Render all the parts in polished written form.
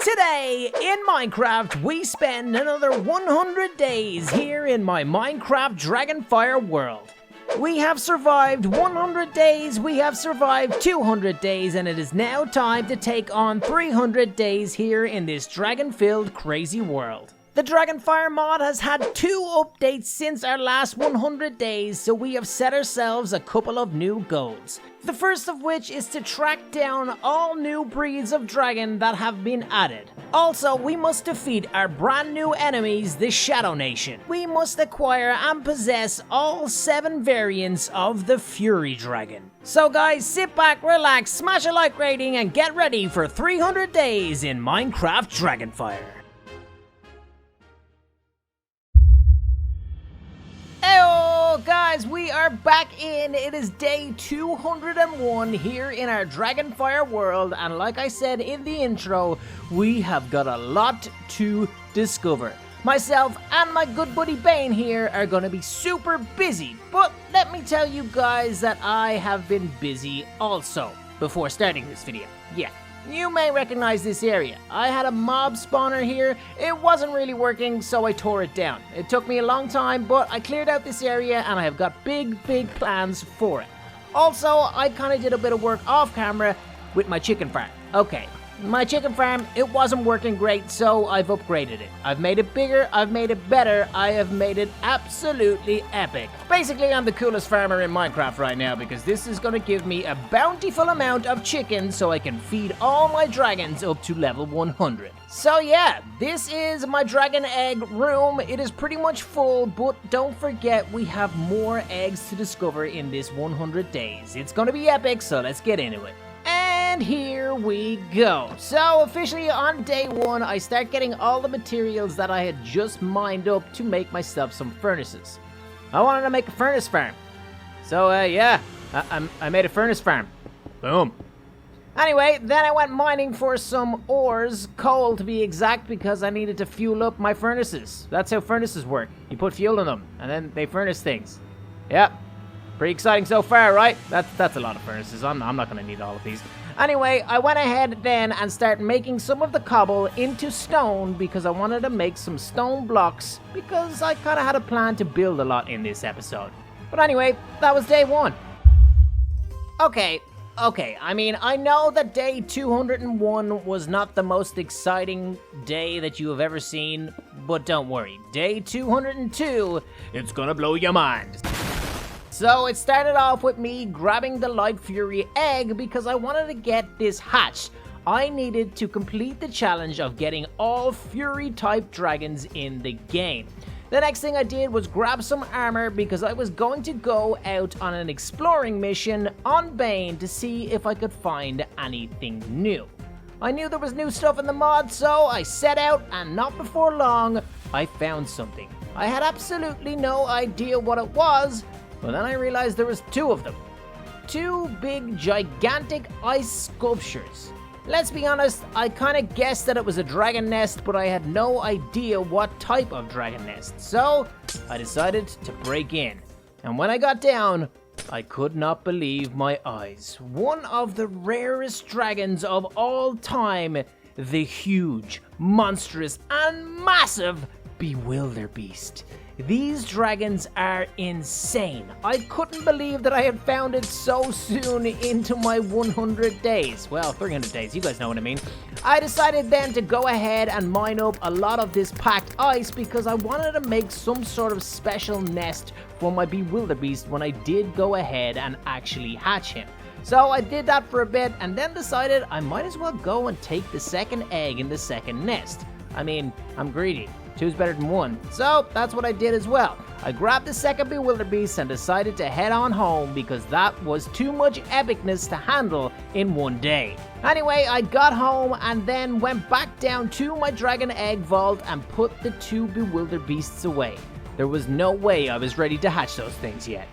Today, in Minecraft, we spend another 100 days here in my Minecraft Dragonfire world. We have survived 100 days, we have survived 200 days, and it is now time to take on 300 days here in this dragon-filled crazy world. The Dragonfire mod has had 2 updates since our last 100 days, so we have set ourselves a couple of new goals. The first of which is to track down all new breeds of dragon that have been added. Also, we must defeat our brand new enemies, the Shadow Nation. We must acquire and possess all 7 variants of the Fury Dragon. So guys, sit back, relax, smash a like rating, and get ready for 300 days in Minecraft Dragonfire. Guys, we are back in. It is day 201 here in our Dragonfire world, and like I said in the intro, we have got a lot to discover. Myself and my good buddy Bane here are going to be super busy, but let me tell you guys that I have been busy also before starting this video. Yeah. You may recognize this area. I had a mob spawner here. It wasn't really working, so I tore it down. It took me a long time, but I cleared out this area and I have got big plans for it. Also, I kind of did a bit of work off camera with my chicken farm. Okay, my chicken farm, it wasn't working great, so I've upgraded it. I've made it bigger, I've made it better, I have made it absolutely epic. Basically, I'm the coolest farmer in Minecraft right now because this is going to give me a bountiful amount of chickens so I can feed all my dragons up to level 100. So yeah, this is my dragon egg room. It is pretty much full, but don't forget we have more eggs to discover in this 100 days. It's going to be epic, so let's get into it. And here we go. So officially on day 1, I start getting all the materials that I had just mined up to make myself some furnaces. I wanted to make a furnace farm. So yeah, I made a furnace farm. Boom. Anyway, then I went mining for some ores, coal to be exact, because I needed to fuel up my furnaces. That's how furnaces work. You put fuel in them, and then they furnace things. Yep. Pretty exciting so far, right? That's a lot of furnaces. I'm not going to need all of these. Anyway, I went ahead then and started making some of the cobble into stone because I wanted to make some stone blocks because I kind of had a plan to build a lot in this episode. But anyway, that was day 1. Okay, I mean, I know that day 201 was not the most exciting day that you have ever seen, but don't worry. Day 202, it's gonna blow your mind. So it started off with me grabbing the Light Fury egg because I wanted to get this hatched. I needed to complete the challenge of getting all Fury type dragons in the game. The next thing I did was grab some armor because I was going to go out on an exploring mission on Bane to see if I could find anything new. I knew there was new stuff in the mod, so I set out, and not before long, I found something. I had absolutely no idea what it was, but then I realized there was 2 of them. 2 big, gigantic ice sculptures. Let's be honest, I kind of guessed that it was a dragon nest, but I had no idea what type of dragon nest. So, I decided to break in. And when I got down, I could not believe my eyes. One of the rarest dragons of all time, the huge, monstrous, and massive Bewilderbeast. These dragons are insane. I couldn't believe that I had found it so soon into my 100 days. Well, 300 days, you guys know what I mean. I decided then to go ahead and mine up a lot of this packed ice because I wanted to make some sort of special nest for my Bewilderbeast when I did go ahead and actually hatch him. So I did that for a bit and then decided I might as well go and take the second egg in the second nest. I mean, I'm greedy. 2's better than 1. So that's what I did as well. I grabbed the second Bewilderbeast and decided to head on home because that was too much epicness to handle in 1 day. Anyway, I got home and then went back down to my dragon egg vault and put the 2 Bewilderbeasts away. There was no way I was ready to hatch those things yet.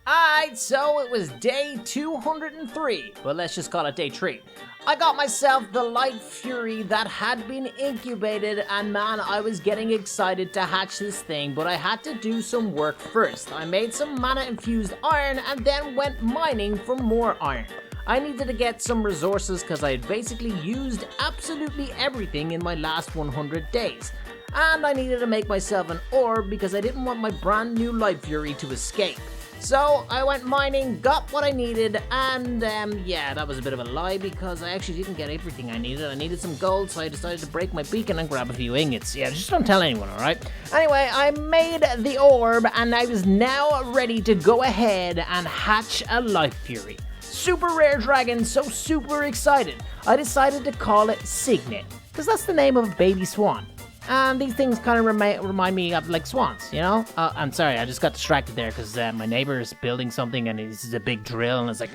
Alright, so it was day 203. Well, let's just call it day 3. I got myself the Light Fury that had been incubated, and man, I was getting excited to hatch this thing, but I had to do some work first. I made some mana-infused iron and then went mining for more iron. I needed to get some resources because I had basically used absolutely everything in my last 100 days. And I needed to make myself an orb because I didn't want my brand new Light Fury to escape. So I went mining, got what I needed, and yeah, that was a bit of a lie because I actually didn't get everything I needed. I needed some gold, so I decided to break my beacon and grab a few ingots. Yeah, just don't tell anyone, alright? Anyway, I made the orb, and I was now ready to go ahead and hatch a Light Fury. Super rare dragon, so super excited. I decided to call it Signet, because that's the name of a baby swan. And these things kind of remind me of like swans, you know? I'm sorry, I just got distracted there because my neighbor is building something and this is a big drill and it's like,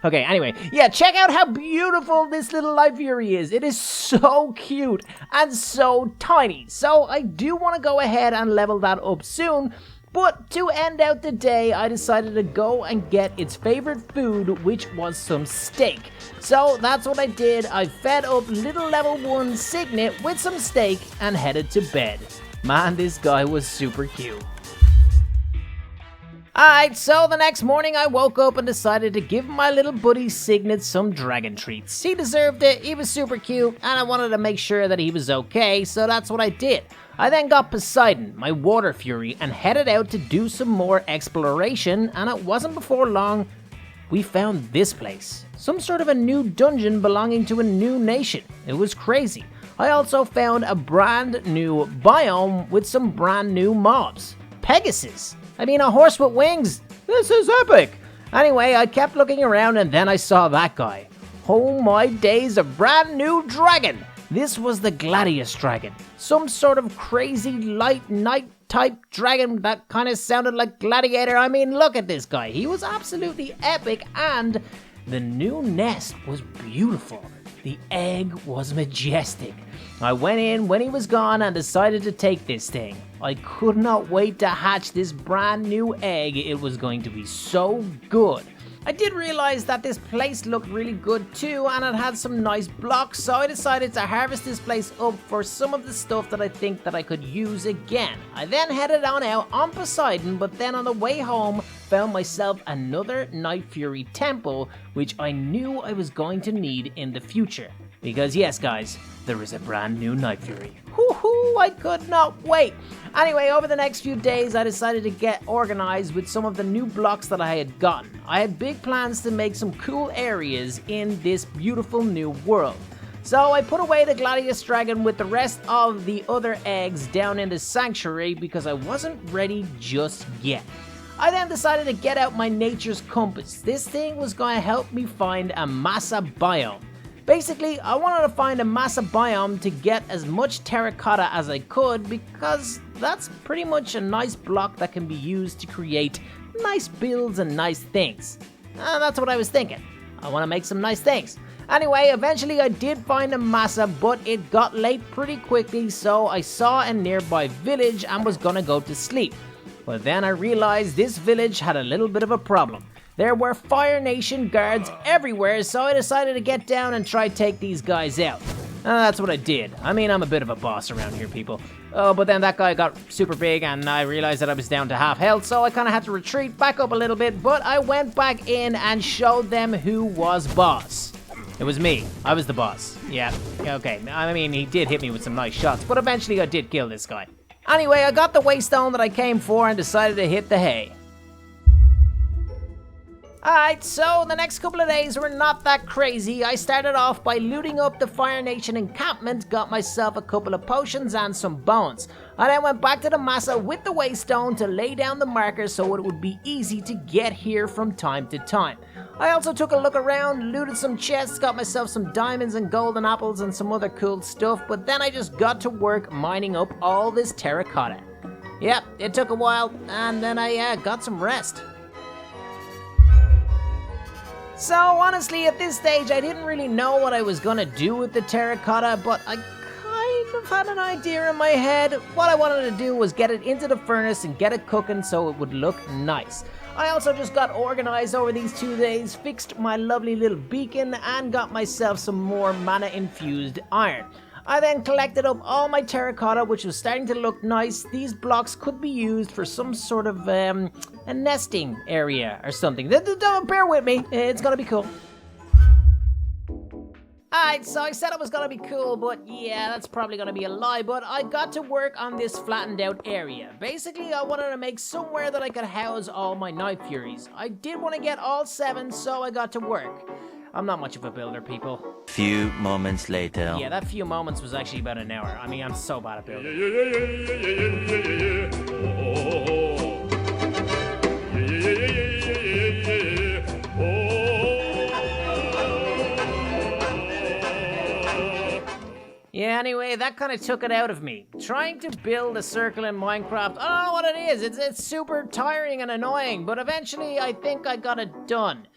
okay, anyway, yeah, check out how beautiful this little Light Fury is. It is so cute and so tiny. So I do want to go ahead and level that up soon. But to end out the day, I decided to go and get its favorite food, which was some steak. So that's what I did. I fed up little level 1 Signet with some steak and headed to bed. Man, this guy was super cute. Alright, so the next morning I woke up and decided to give my little buddy Signet some dragon treats. He deserved it, he was super cute, and I wanted to make sure that he was okay, so that's what I did. I then got Poseidon, my water fury, and headed out to do some more exploration, and it wasn't before long we found this place. Some sort of a new dungeon belonging to a new nation. It was crazy. I also found a brand new biome with some brand new mobs. Pegasus! I mean, a horse with wings! This is epic! Anyway, I kept looking around and then I saw that guy. Oh my days, a brand new dragon! This was the Gladius dragon. Some sort of crazy light knight type dragon that kind of sounded like Gladiator. I mean, look at this guy. He was absolutely epic, and the new nest was beautiful. The egg was majestic. I went in when he was gone and decided to take this thing. I could not wait to hatch this brand new egg. It was going to be so good. I did realize that this place looked really good too, and it had some nice blocks, so I decided to harvest this place up for some of the stuff that I think that I could use again. I then headed on out on Poseidon, but then on the way home found myself another Night Fury temple, which I knew I was going to need in the future. Because yes guys, there is a brand new Night Fury. Woohoo, I could not wait. Anyway, over the next few days, I decided to get organized with some of the new blocks that I had gotten. I had big plans to make some cool areas in this beautiful new world. So I put away the Gladius dragon with the rest of the other eggs down in the sanctuary because I wasn't ready just yet. I then decided to get out my nature's compass. This thing was going to help me find a massa biome. Basically, I wanted to find a massa biome to get as much terracotta as I could because that's pretty much a nice block that can be used to create nice builds and nice things. And that's what I was thinking. I want to make some nice things. Anyway, eventually I did find a massa, but it got late pretty quickly, so I saw a nearby village and was gonna go to sleep. But then I realized this village had a little bit of a problem. There were Fire Nation guards everywhere, so I decided to get down and try to take these guys out. And that's what I did. I mean, I'm a bit of a boss around here, people. Oh, but then that guy got super big and I realized that I was down to half health, so I kind of had to retreat back up a little bit, but I went back in and showed them who was boss. It was me. I was the boss. Yeah, okay. I mean, he did hit me with some nice shots, but eventually I did kill this guy. Anyway, I got the waystone that I came for and decided to hit the hay. Alright, so the next couple of days were not that crazy. I started off by looting up the Fire Nation encampment, got myself a couple of potions and some bones. I then went back to the massa with the waystone to lay down the markers so it would be easy to get here from time to time. I also took a look around, looted some chests, got myself some diamonds and golden apples and some other cool stuff, but then I just got to work mining up all this terracotta. Yep, it took a while, and then I got some rest. So honestly, at this stage, I didn't really know what I was gonna do with the terracotta, but I kind of had an idea in my head. What I wanted to do was get it into the furnace and get it cooking so it would look nice. I also just got organized over these 2 days, fixed my lovely little beacon, and got myself some more mana-infused iron. I then collected up all my terracotta, which was starting to look nice. These blocks could be used for some sort of a nesting area or something. Don't bear with me, it's gonna be cool. Alright, so I said it was gonna be cool, but yeah, that's probably gonna be a lie, but I got to work on this flattened out area. Basically, I wanted to make somewhere that I could house all my Night Furies. I did want to get all 7, so I got to work. I'm not much of a builder, people. Few moments later. Yeah, that few moments was actually about an hour. I mean, I'm so bad at building. Yeah, anyway, that kind of took it out of me. Trying to build a circle in Minecraft, I don't know what it is. It's super tiring and annoying, but eventually I think I got it done.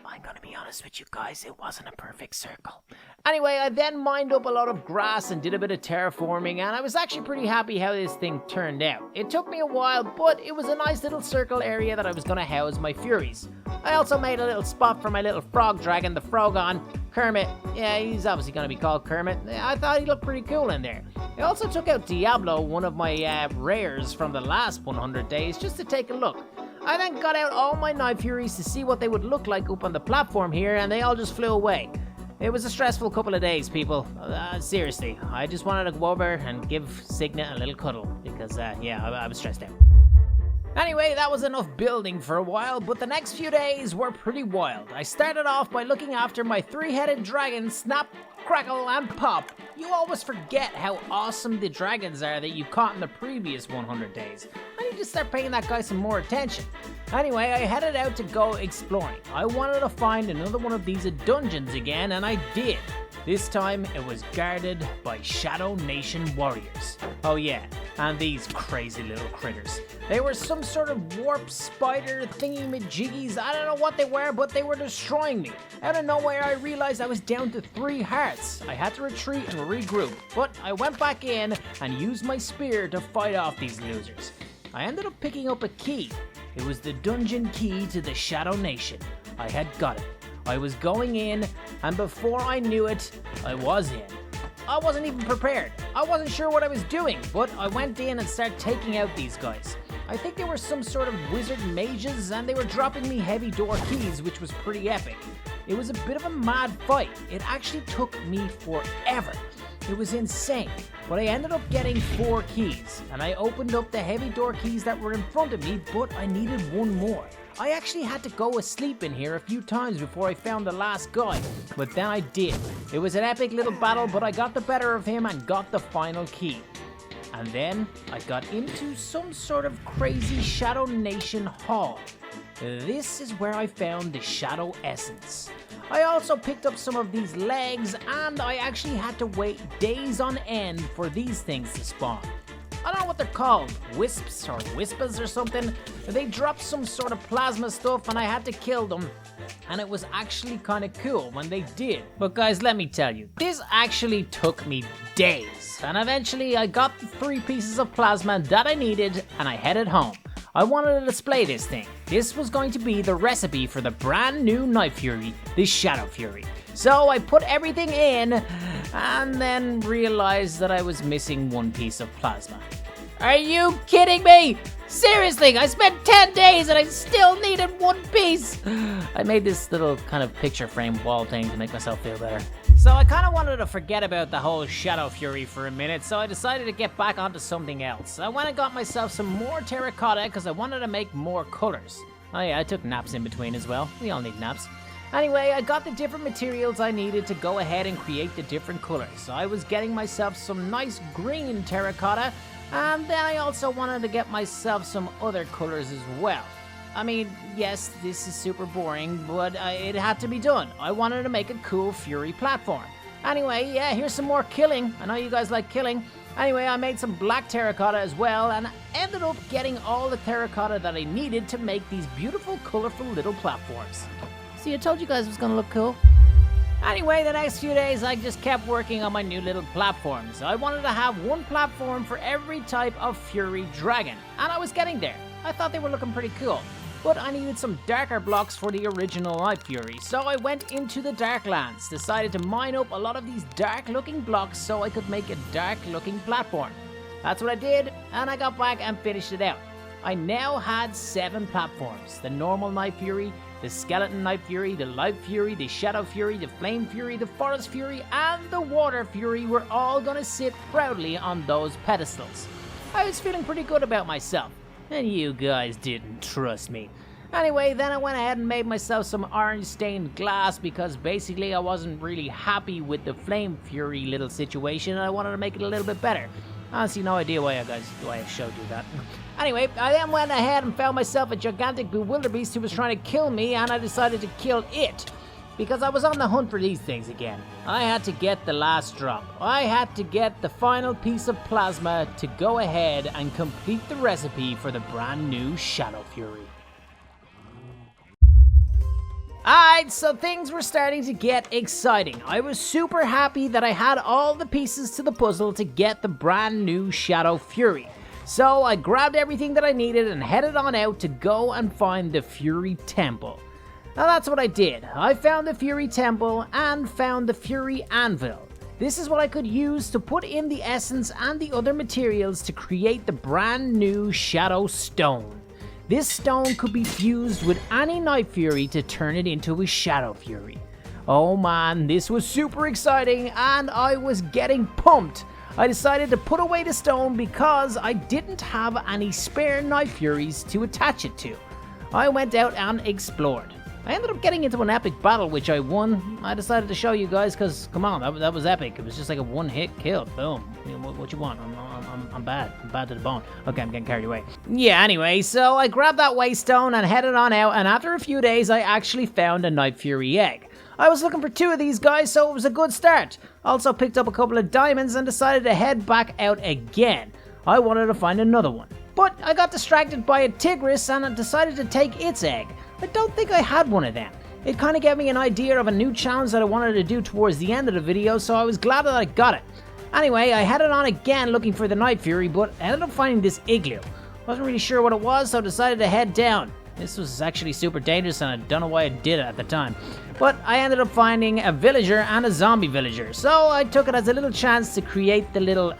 I'm gonna be honest with you guys, it wasn't a perfect circle. Anyway, I then mined up a lot of grass and did a bit of terraforming, and I was actually pretty happy how this thing turned out. It took me a while, but it was a nice little circle area that I was gonna house my Furies. I also made a little spot for my little frog dragon, the Frogon, Kermit. Yeah, he's obviously gonna be called Kermit. I thought he looked pretty cool in there. I also took out Diablo, one of my rares from the last 100 days, just to take a look. I then got out all my Night Furies to see what they would look like up on the platform here, and they all just flew away. It was a stressful couple of days, people. Seriously, I just wanted to go over and give Signet a little cuddle, because, yeah, I was stressed out. Anyway, that was enough building for a while, but the next few days were pretty wild. I started off by looking after my 3-headed dragon, Snap, Crackle, and Pop. You always forget how awesome the dragons are that you caught in the previous 100 days. I need to start paying that guy some more attention. Anyway, I headed out to go exploring. I wanted to find another one of these dungeons again, and I did. This time, it was guarded by Shadow Nation warriors. Oh yeah, and these crazy little critters. They were some sort of warp spider thingy-majiggies. I don't know what they were, but they were destroying me. Out of nowhere, I realized I was down to 3 hearts. I had to retreat and regroup, but I went back in and used my spear to fight off these losers. I ended up picking up a key. It was the dungeon key to the Shadow Nation. I had got it. I was going in, and before I knew it, I was in. I wasn't even prepared. I wasn't sure what I was doing, but I went in and started taking out these guys. I think they were some sort of wizard mages, and they were dropping me heavy door keys, which was pretty epic. It was a bit of a mad fight. It actually took me forever. It was insane, but I ended up getting 4 keys, and I opened up the heavy door keys that were in front of me, but I needed 1 more. I actually had to go asleep in here a few times before I found the last guy, but then I did. It was an epic little battle, but I got the better of him and got the final key. And then I got into some sort of crazy Shadow Nation hall. This is where I found the Shadow Essence. I also picked up some of these legs, and I actually had to wait days on end for these things to spawn. I don't know what they're called, wisps or wispas or something. They dropped some sort of plasma stuff and I had to kill them. And it was actually kind of cool when they did. But guys, let me tell you, this actually took me days. And eventually I got the 3 pieces of plasma that I needed and I headed home. I wanted to display this thing. This was going to be the recipe for the brand new Night Fury, the Shadow Fury. So I put everything in and then realized that I was missing 1 piece of plasma. Are you kidding me? Seriously, I spent 10 days and I still needed 1 piece. I made this little kind of picture frame wall thing to make myself feel better. So I kind of wanted to forget about the whole Shadow Fury for a minute, so I decided to get back onto something else. I went and got myself some more terracotta because I wanted to make more colors. Oh yeah, I took naps in between as well. We all need naps. Anyway, I got the different materials I needed to go ahead and create the different colors. So I was getting myself some nice green terracotta, and then I also wanted to get myself some other colors as well. I mean, yes, this is super boring, but it had to be done. I wanted to make a cool Fury platform. Anyway, yeah, here's some more killing. I know you guys like killing. Anyway, I made some black terracotta as well, and ended up getting all the terracotta that I needed to make these beautiful, colorful little platforms. See, I told you guys it was gonna look cool. Anyway, the next few days I just kept working on my new little platforms. I wanted to have 1 platform for every type of Fury dragon, and I was getting there. I thought they were looking pretty cool. but I needed some darker blocks for the original Night Fury, so I went into the Darklands, decided to mine up a lot of these dark looking blocks so I could make a dark looking platform. That's what I did, and I got back and finished it out. I now had 7 platforms: the normal Night Fury, the Skeleton Night Fury, the Light Fury, the Shadow Fury, the Flame Fury, the Forest Fury, and the Water Fury were all gonna sit proudly on those pedestals. I was feeling pretty good about myself, and you guys didn't trust me. Anyway, then I went ahead and made myself some orange stained glass because basically I wasn't really happy with the Flame Fury little situation and I wanted to make it a little bit better. Honestly, no idea why I showed you that. Anyway, I then went ahead and found myself a gigantic bewilderbeast who was trying to kill me, and I decided to kill it. Because I was on the hunt for these things again. I had to get the last drop. I had to get the final piece of plasma to go ahead and complete the recipe for the brand new Shadow Fury. Alright, so things were starting to get exciting. I was super happy that I had all the pieces to the puzzle to get the brand new Shadow Fury. So I grabbed everything that I needed and headed on out to go and find the Fury Temple. Now that's what I did. I found the Fury Temple and found the Fury Anvil. This is what I could use to put in the essence and the other materials to create the brand new Shadow Stone. This stone could be fused with any Night Fury to turn it into a Shadow Fury. Oh man, this was super exciting and I was getting pumped. I decided to put away the stone because I didn't have any spare Night Furies to attach it to. I went out and explored. I ended up getting into an epic battle, which I won. I decided to show you guys because, come on, that was epic. It was just like a one-hit kill. Boom. You know, what you want? I'm bad. I'm bad to the bone. Okay, I'm getting carried away. Yeah, anyway, so I grabbed that waystone and headed on out, and after a few days, I actually found a Night Fury egg. I was looking for 2 of these guys, so it was a good start. Also picked up a couple of diamonds and decided to head back out again. I wanted to find another one. But I got distracted by a Tigris and I decided to take its egg. I don't think I had one of them. It kind of gave me an idea of a new challenge that I wanted to do towards the end of the video, so I was glad that I got it. Anyway, I headed on again looking for the Night Fury, but I ended up finding this igloo. Wasn't really sure what it was, so I decided to head down. This was actually super dangerous and I don't know why I did it at the time. But I ended up finding a villager and a zombie villager, so I took it as a little chance to complete the little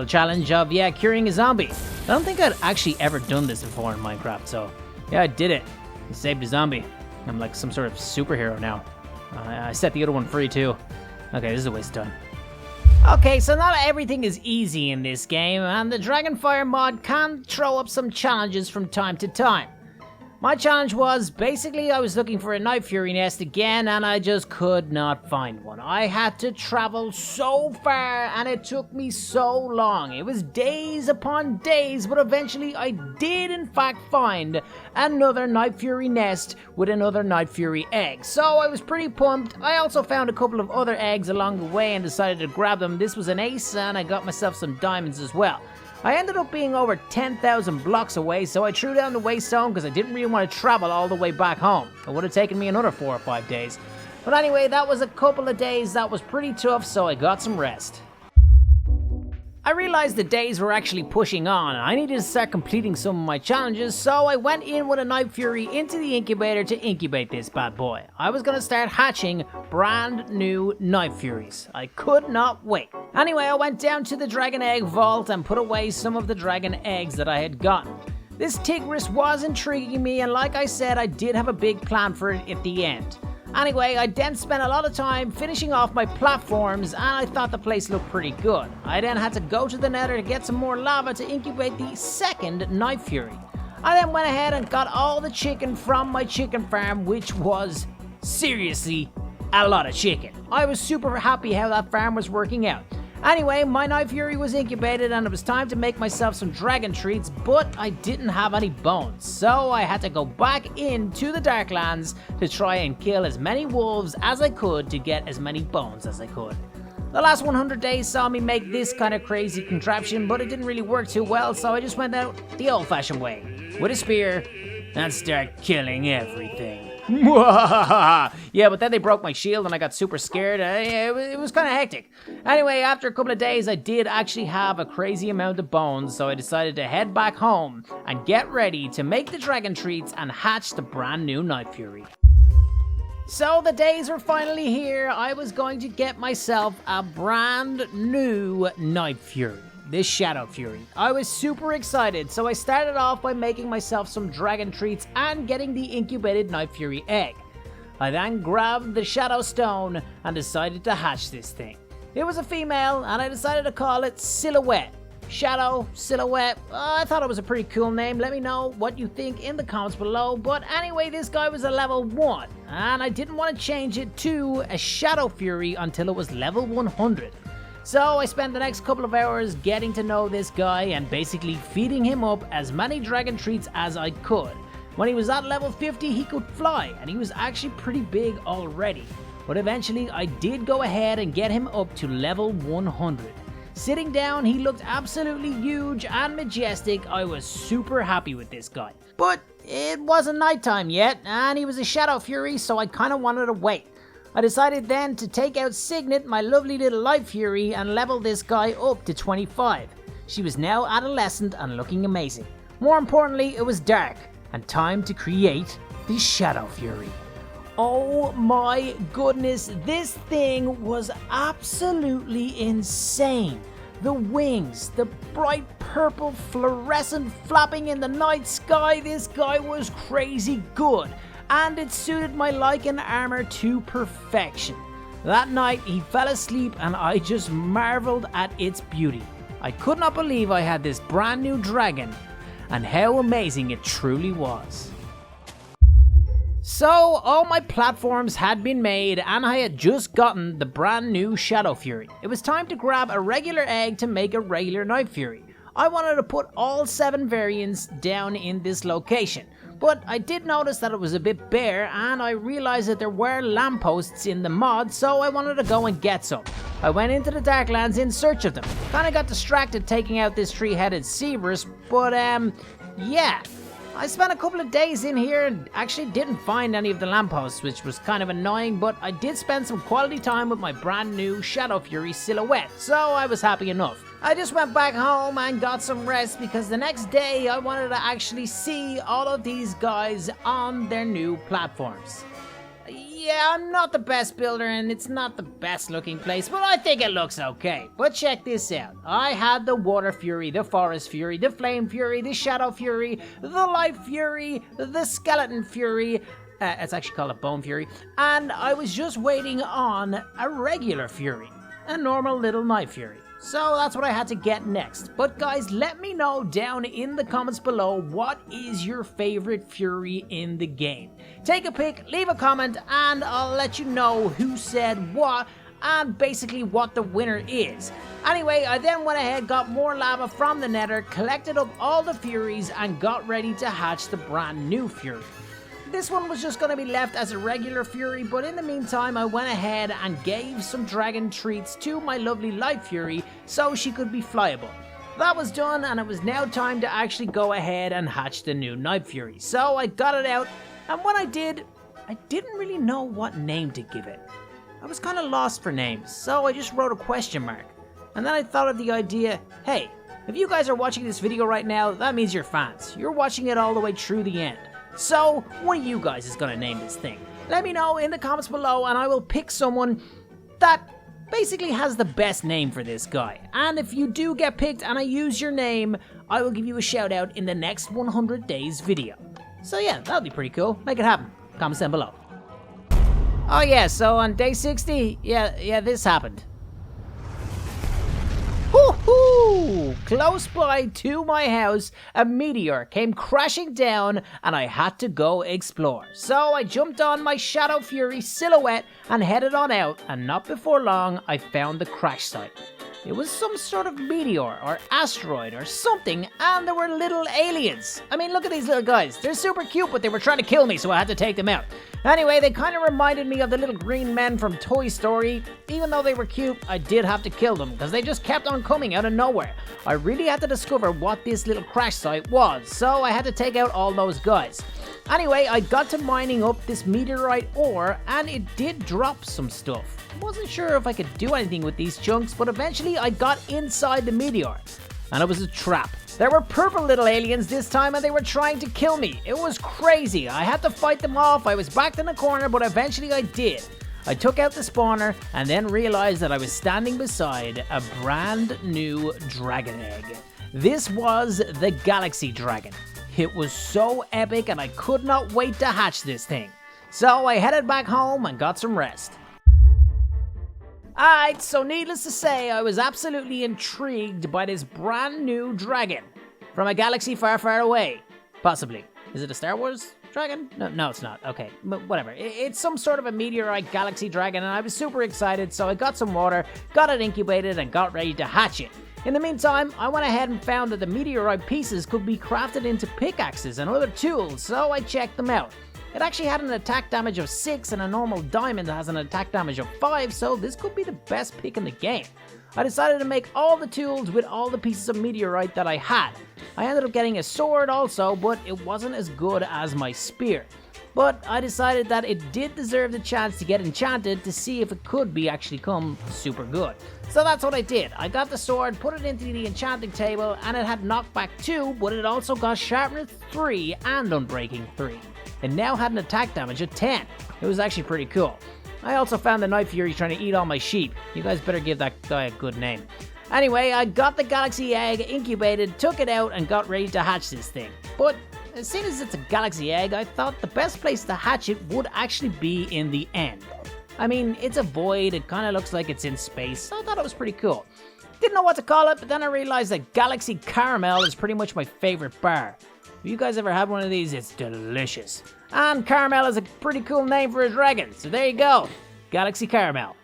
challenge of, curing a zombie. I don't think I'd actually ever done this before in Minecraft, so yeah, I did it. I saved a zombie. I'm like some sort of superhero now. I set the other one free too. Okay, this is a waste of time. Okay, so not everything is easy in this game, and the Dragonfire mod can throw up some challenges from time to time. My challenge was, basically I was looking for a Night Fury nest again and I just could not find one. I had to travel so far and it took me so long. It was days upon days, but eventually I did in fact find another Night Fury nest with another Night Fury egg. So I was pretty pumped. I also found a couple of other eggs along the way and decided to grab them. This was an ace and I got myself some diamonds as well. I ended up being over 10,000 blocks away, so I threw down the waystone because I didn't really want to travel all the way back home. It would have taken me another 4 or 5 days. But anyway, that was a couple of days that was pretty tough, so I got some rest. I realized the days were actually pushing on and I needed to start completing some of my challenges, so I went in with a Night Fury into the incubator to incubate this bad boy. I was going to start hatching brand new Night Furies. I could not wait. Anyway, I went down to the Dragon Egg Vault and put away some of the dragon eggs that I had gotten. This Tigris was intriguing me, and like I said, I did have a big plan for it at the end. Anyway, I then spent a lot of time finishing off my platforms and I thought the place looked pretty good. I then had to go to the nether to get some more lava to incubate the second Night Fury. I then went ahead and got all the chicken from my chicken farm, which was seriously a lot of chicken. I was super happy how that farm was working out. Anyway, my Night Fury was incubated and it was time to make myself some dragon treats, but I didn't have any bones, so I had to go back into the Darklands to try and kill as many wolves as I could to get as many bones as I could. The last 100 days saw me make this kind of crazy contraption, but it didn't really work too well, so I just went out the old-fashioned way, with a spear, and start killing everything. Yeah, but then they broke my shield and I got super scared. It was kind of hectic. Anyway, after a couple of days, I did actually have a crazy amount of bones, so I decided to head back home and get ready to make the dragon treats and hatch the brand new Night Fury. So the days are finally here. I was going to get myself a brand new Night Fury. This Shadow Fury. I was super excited, so I started off by making myself some dragon treats and getting the incubated Night Fury egg. I then grabbed the Shadow Stone and decided to hatch this thing. It was a female, and I decided to call it Silhouette. Shadow, Silhouette, I thought it was a pretty cool name. Let me know what you think in the comments below. But anyway, this guy was a level 1, and I didn't want to change it to a Shadow Fury until it was level 100. So I spent the next couple of hours getting to know this guy and basically feeding him up as many dragon treats as I could. When he was at level 50, he could fly, and he was actually pretty big already. But eventually I did go ahead and get him up to level 100. Sitting down, he looked absolutely huge and majestic. I was super happy with this guy. But it wasn't nighttime yet, and he was a Shadow Fury, so I kind of wanted to wait. I decided then to take out Signet, my lovely little Light Fury, and level this guy up to 25. She was now adolescent and looking amazing. More importantly, it was dark, and time to create the Shadow Fury. Oh my goodness, this thing was absolutely insane. The wings, the bright purple fluorescent flapping in the night sky, this guy was crazy good. And it suited my Lycan armor to perfection. That night he fell asleep and I just marveled at its beauty. I could not believe I had this brand new dragon and how amazing it truly was. So all my platforms had been made and I had just gotten the brand new Shadow Fury. It was time to grab a regular egg to make a regular Night Fury. I wanted to put all 7 variants down in this location. But I did notice that it was a bit bare and I realized that there were lampposts in the mod, so I wanted to go and get some. I went into the Darklands in search of them. Kinda got distracted taking out this 3-headed Cerberus, but yeah. I spent a couple of days in here and actually didn't find any of the lampposts, which was kind of annoying, but I did spend some quality time with my brand new Shadow Fury Silhouette, so I was happy enough. I just went back home and got some rest because the next day I wanted to actually see all of these guys on their new platforms. Yeah, I'm not the best builder and it's not the best looking place, but I think it looks okay. But check this out. I had the Water Fury, the Forest Fury, the Flame Fury, the Shadow Fury, the Light Fury, the Skeleton Fury. It's actually called a Bone Fury. And I was just waiting on a regular Fury, a normal little Night Fury. So that's what I had to get next. But guys, let me know down in the comments below, what is your favorite Fury in the game? Take a pic, leave a comment, and I'll let you know who said what and basically what the winner is. Anyway, I then went ahead, got more lava from the nether, collected up all the Furies, and got ready to hatch the brand new Fury. This one was just going to be left as a regular Fury, but in the meantime I went ahead and gave some dragon treats to my lovely Light Fury so she could be flyable. That was done and it was now time to actually go ahead and hatch the new Night Fury. So I got it out, and when I did, I didn't really know what name to give it. I was kind of lost for names, so I just wrote a question mark. And then I thought of the idea, hey, if you guys are watching this video right now, that means you're fans. You're watching it all the way through the end. So, one of you guys is going to name this thing. Let me know in the comments below and I will pick someone that basically has the best name for this guy. And if you do get picked and I use your name, I will give you a shout out in the next 100 days video. So yeah, that'll be pretty cool. Make it happen. Comments down below. Oh yeah, so on day 60, yeah, this happened. Woohoo! Close by to my house, a meteor came crashing down and I had to go explore. So I jumped on my Shadow Fury Silhouette and headed on out, and not before long I found the crash site. It was some sort of meteor or asteroid or something, and there were little aliens. I mean, look at these little guys. They're super cute, but they were trying to kill me, so I had to take them out. Anyway, they kind of reminded me of the little green men from Toy Story. Even though they were cute, I did have to kill them because they just kept on coming out of nowhere. I really had to discover what this little crash site was, so I had to take out all those guys. Anyway, I got to mining up this meteorite ore, and it did drop some stuff. I wasn't sure if I could do anything with these chunks, but eventually I got inside the meteor, and it was a trap. There were purple little aliens this time, and they were trying to kill me. It was crazy. I had to fight them off. I was backed in the corner, but eventually I did. I took out the spawner and then realized that I was standing beside a brand new dragon egg. This was the Galaxy Dragon. It was so epic, and I could not wait to hatch this thing. So I headed back home and got some rest. Alright, so needless to say, I was absolutely intrigued by this brand new dragon from a galaxy far, far away. Possibly. Is it a Star Wars dragon? No, it's not. Okay, but whatever. It's some sort of a meteorite galaxy dragon, and I was super excited, so I got some water, got it incubated, and got ready to hatch it. In the meantime, I went ahead and found that the meteorite pieces could be crafted into pickaxes and other tools, so I checked them out. It actually had an attack damage of 6, and a normal diamond has an attack damage of 5, so this could be the best pick in the game. I decided to make all the tools with all the pieces of meteorite that I had. I ended up getting a sword also, but it wasn't as good as my spear. But I decided that it did deserve the chance to get enchanted to see if it could be actually come super good. So that's what I did. I got the sword, put it into the enchanting table, and it had knockback 2, but it also got sharpness 3 and unbreaking 3. It now had an attack damage of 10. It was actually pretty cool. I also found the Night Fury trying to eat all my sheep. You guys better give that guy a good name. Anyway, I got the Galaxy Egg incubated, took it out, and got ready to hatch this thing. But as soon as it's a Galaxy Egg, I thought the best place to hatch it would actually be in the end. I mean, it's a void, it kind of looks like it's in space, so I thought it was pretty cool. Didn't know what to call it, but then I realized that Galaxy Caramel is pretty much my favorite bar. If you guys ever had one of these, it's delicious. And Caramel is a pretty cool name for a dragon, so there you go. Galaxy Caramel.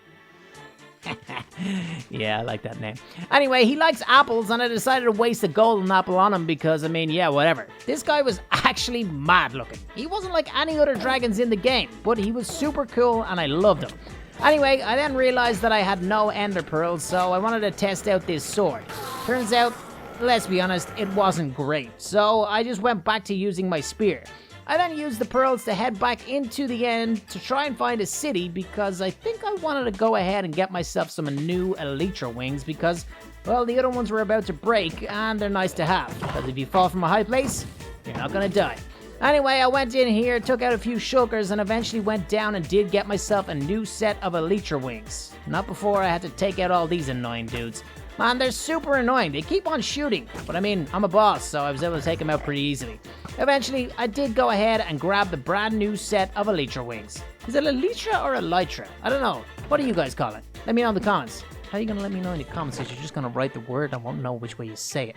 Yeah, I like that name. Anyway, he likes apples, and I decided to waste a golden apple on him because, I mean, yeah, whatever. This guy was actually mad looking. He wasn't like any other dragons in the game, but he was super cool, and I loved him. Anyway, I then realized that I had no ender pearls, so I wanted to test out this sword. Turns out, let's be honest, it wasn't great, so I just went back to using my spear. I then used the pearls to head back into the end to try and find a city because I think I wanted to go ahead and get myself some new elytra wings because, well, the other ones were about to break and they're nice to have because if you fall from a high place, you're not gonna die. Anyway, I went in here, took out a few shulkers, and eventually went down and did get myself a new set of elytra wings. Not before I had to take out all these annoying dudes. Man, they're super annoying. They keep on shooting. But I mean, I'm a boss, so I was able to take them out pretty easily. Eventually, I did go ahead and grab the brand new set of elytra wings. Is it elytra or elytra? I don't know. What do you guys call it? Let me know in the comments. How are you going to let me know in the comments if you're just going to write the word? I won't know which way you say it.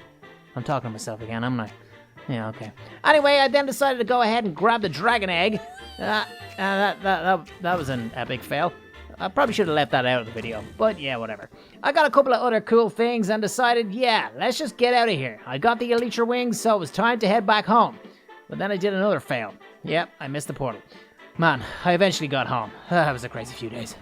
I'm talking to myself again, I'm not. Yeah, okay. Anyway, I then decided to go ahead and grab the dragon egg. That was an epic fail. I probably should have left that out of the video, but yeah, whatever. I got a couple of other cool things and decided, yeah, let's just get out of here. I got the elytra wings, so it was time to head back home. But then I did another fail. Yep, I missed the portal. Man, I eventually got home. That was a crazy few days.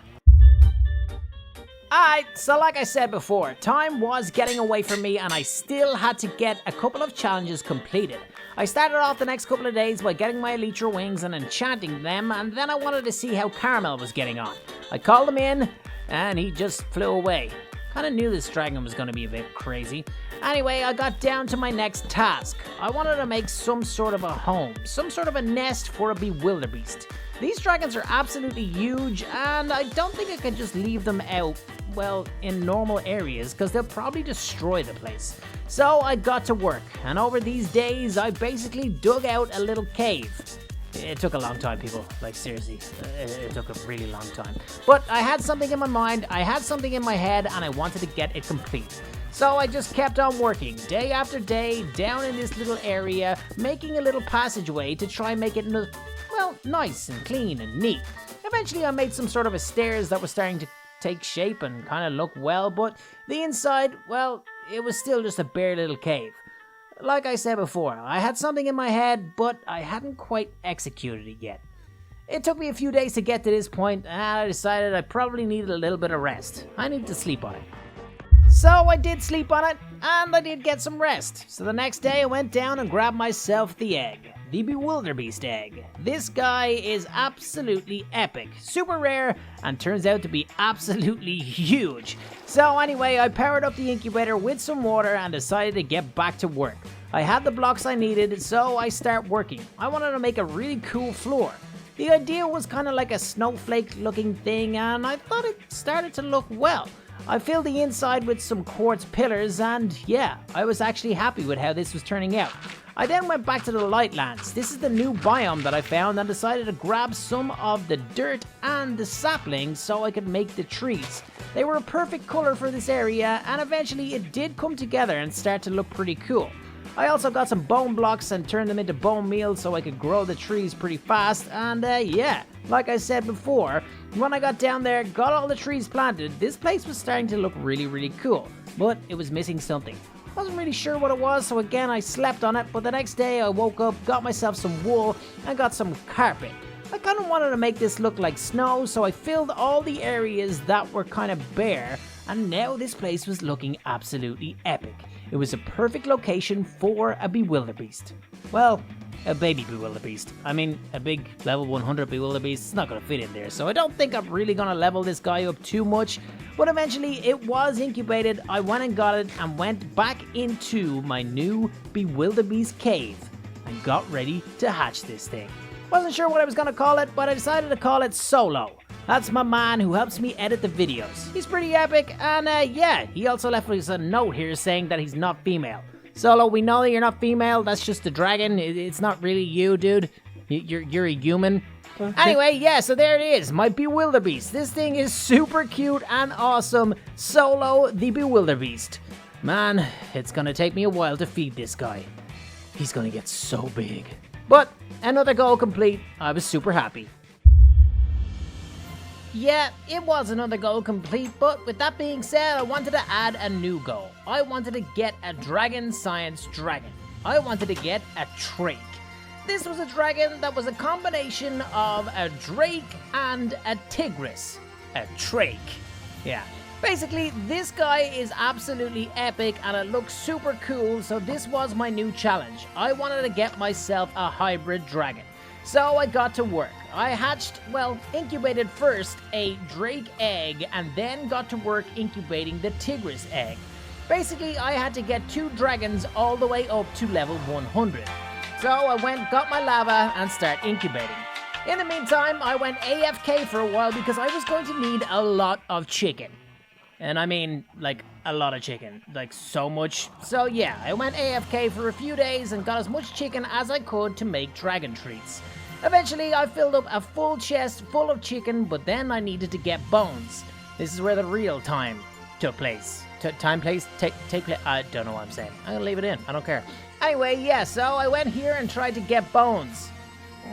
Alright, so like I said before, time was getting away from me and I still had to get a couple of challenges completed. I started off the next couple of days by getting my elytra wings and enchanting them, and then I wanted to see how Caramel was getting on. I called him in, and he just flew away. Kinda knew this dragon was gonna be a bit crazy. Anyway, I got down to my next task. I wanted to make some sort of a home, some sort of a nest for a bewilderbeast. These dragons are absolutely huge, and I don't think I can just leave them out, well, in normal areas, because they'll probably destroy the place. So I got to work, and over these days, I basically dug out a little cave. It took a long time, people. Like, seriously, it took a really long time. But I had something in my mind, I had something in my head, and I wanted to get it complete. So I just kept on working, day after day, down in this little area, making a little passageway to try and make it look, well, nice and clean and neat. Eventually I made some sort of a stairs that was starting to take shape and kind of look well, but the inside, well, it was still just a bare little cave. Like I said before, I had something in my head, but I hadn't quite executed it yet. It took me a few days to get to this point, and I decided I probably needed a little bit of rest. I needed to sleep on it. So I did sleep on it, and I did get some rest. So the next day I went down and grabbed myself the egg. the Bewilderbeast egg. This guy is absolutely epic, super rare, and turns out to be absolutely huge. So anyway, I powered up the incubator with some water and decided to get back to work. I had the blocks I needed, so I start working. I wanted to make a really cool floor. The idea was kind of like a snowflake looking thing, and I thought it started to look well. I filled the inside with some quartz pillars, and yeah, I was actually happy with how this was turning out. I then went back to the Lightlands. This is the new biome that I found, and decided to grab some of the dirt and the saplings so I could make the trees. They were a perfect color for this area, and eventually it did come together and start to look pretty cool. I also got some bone blocks and turned them into bone meal so I could grow the trees pretty fast, and yeah, like I said before, when I got down there, got all the trees planted, this place was starting to look really cool, but it was missing something. Wasn't really sure what it was, so again I slept on it, but the next day I woke up, got myself some wool, and got some carpet. I kind of wanted to make this look like snow, so I filled all the areas that were kind of bare, and now this place was looking absolutely epic. It was a perfect location for a Bewilderbeast. Well, a baby Bewilderbeast. I mean, a big level 100 Bewilderbeast is not going to fit in there, so I don't think I'm really going to level this guy up too much. But eventually, it was incubated, I went and got it, and went back into my new Bewilderbeast cave, and got ready to hatch this thing. Wasn't sure what I was going to call it, but I decided to call it Solo. That's my man who helps me edit the videos. He's pretty epic, and yeah, he also left us a note here saying that he's not female. Solo, we know that you're not female, that's just a dragon, it's not really you, dude. You're a human. Anyway, yeah, so there it is, my Bewilderbeast. This thing is super cute and awesome. Solo the Bewilderbeast. Man, it's gonna take me a while to feed this guy. He's gonna get so big. But another goal complete, I was super happy. Yeah, it was another goal complete, but with that being said, I wanted to add a new goal. I wanted to get a dragon science dragon. I wanted to get a Drake. This was a dragon that was a combination of a Drake and a Tigris. A Drake. Yeah. Basically, this guy is absolutely epic and it looks super cool, so this was my new challenge. I wanted to get myself a hybrid dragon. So I got to work. I hatched, well, incubated first a Drake egg and then got to work incubating the Tigris egg. Basically, I had to get 2 dragons all the way up to level 100. So I went, got my lava and start incubating. In the meantime, I went AFK for a while because I was going to need a lot of chicken. And I mean, like, a lot of chicken. Like, so much. So yeah, I went AFK for a few days and got as much chicken as I could to make dragon treats. Eventually, I filled up a full chest full of chicken, but then I needed to get bones. This is where the real time took place. Take place? I don't know what I'm saying. I'm gonna leave it in. I don't care. Anyway, yeah, so I went here and tried to get bones.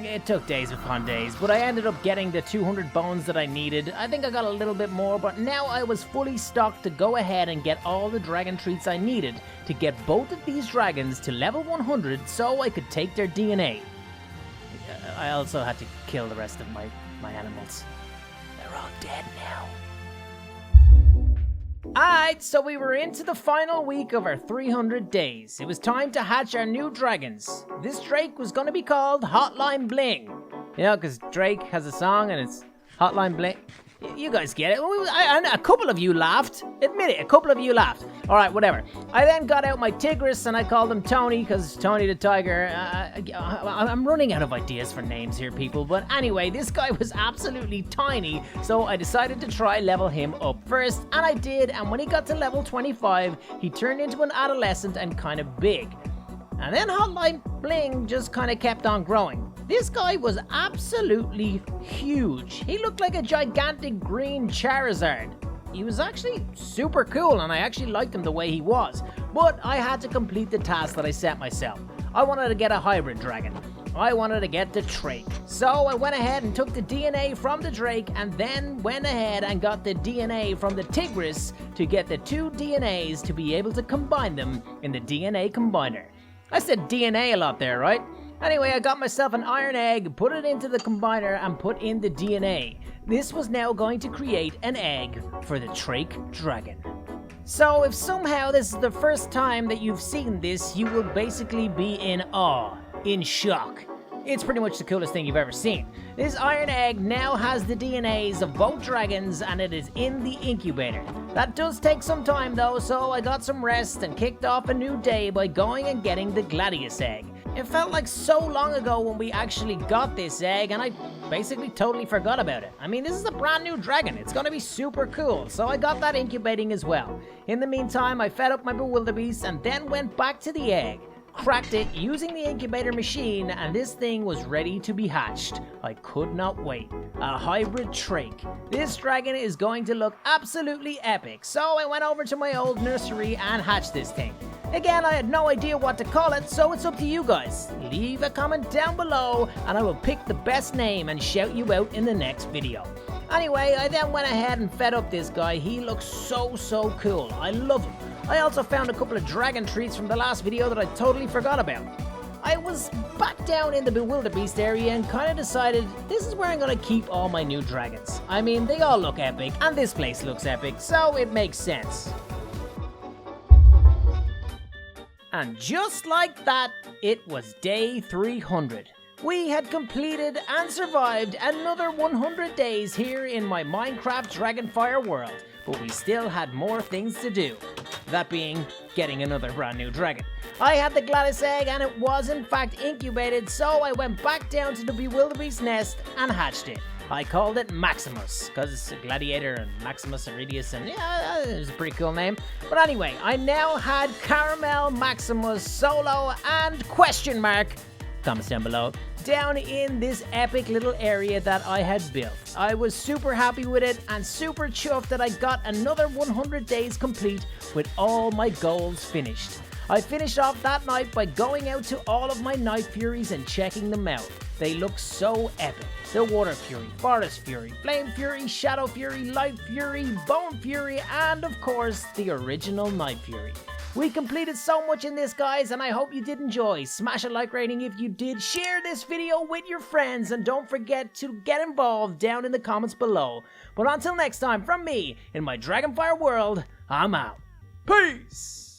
It took days upon days, but I ended up getting the 200 bones that I needed. I think I got a little bit more, but now I was fully stocked to go ahead and get all the dragon treats I needed to get both of these dragons to level 100 so I could take their DNA. I also had to kill the rest of my animals. They're all dead now. Alright, so we were into the final week of our 300 days. It was time to hatch our new dragons. This Drake was going to be called Hotline Bling. You know, because Drake has a song and it's Hotline Bling. You guys get it. A couple of you laughed. Admit it, a couple of you laughed. Alright, whatever. I then got out my Tigris and I called him Tony because Tony the Tiger. I'm running out of ideas for names here, people. But anyway, this guy was absolutely tiny, so I decided to try level him up first. And I did, and when he got to level 25, he turned into an adolescent and kind of big. And then Hotline Bling just kind of kept on growing. This guy was absolutely huge. He looked like a gigantic green Charizard. He was actually super cool and I actually liked him the way he was. But I had to complete the task that I set myself. I wanted to get a hybrid dragon. I wanted to get the Drake. So I went ahead and took the DNA from the Drake and then went ahead and got the DNA from the Tigris to get the 2 DNAs to be able to combine them in the DNA combiner. I said DNA a lot there, right? Anyway, I got myself an iron egg, put it into the combiner, and put in the DNA. This was now going to create an egg for the Drake Dragon. So if somehow this is the first time that you've seen this, you will basically be in awe. in shock. It's pretty much the coolest thing you've ever seen. This iron egg now has the DNAs of both dragons and it is in the incubator. That does take some time though, so I got some rest and kicked off a new day by going and getting the Gladius egg. It felt like so long ago when we actually got this egg and I basically totally forgot about it. I mean, this is a brand new dragon. It's gonna be super cool, so I got that incubating as well. In the meantime, I fed up my bewilderbeast and then went back to the egg. Cracked it using the incubator machine and this thing was ready to be hatched. I could not wait. A hybrid trach. This dragon is going to look absolutely epic, so I went over to my old nursery and hatched this thing. Again, I had no idea what to call it, so it's up to you guys. Leave a comment down below and I will pick the best name and shout you out in the next video. Anyway, I then went ahead and fed up this guy. He looks so cool. I love him. I also found a couple of dragon treats from the last video that I totally forgot about. I was back down in the Bewilderbeast area and kind of decided this is where I'm going to keep all my new dragons. I mean, they all look epic and this place looks epic, so it makes sense. And just like that, it was day 300. We had completed and survived another 100 days here in my Minecraft Dragonfire world, but we still had more things to do. That being, getting another brand new dragon. I had the Gladius egg and it was in fact incubated, so I went back down to the Bewilderbeast nest and hatched it. I called it Maximus, because it's a gladiator and Maximus Aurelius, and yeah, it's a pretty cool name. But anyway, I now had Caramel, Maximus, Solo, and question mark, comments down below, down in this epic little area that I had built. I was super happy with it and super chuffed that I got another 100 days complete with all my goals finished. I finished off that night by going out to all of my Night Furies and checking them out. They look so epic. The Water Fury, Forest Fury, Flame Fury, Shadow Fury, Light Fury, Bone Fury, and of course, the original Night Fury. We completed so much in this, guys, and I hope you did enjoy. Smash a like rating if you did. Share this video with your friends, and don't forget to get involved down in the comments below. But until next time, from me, in my Dragonfire world, I'm out. Peace!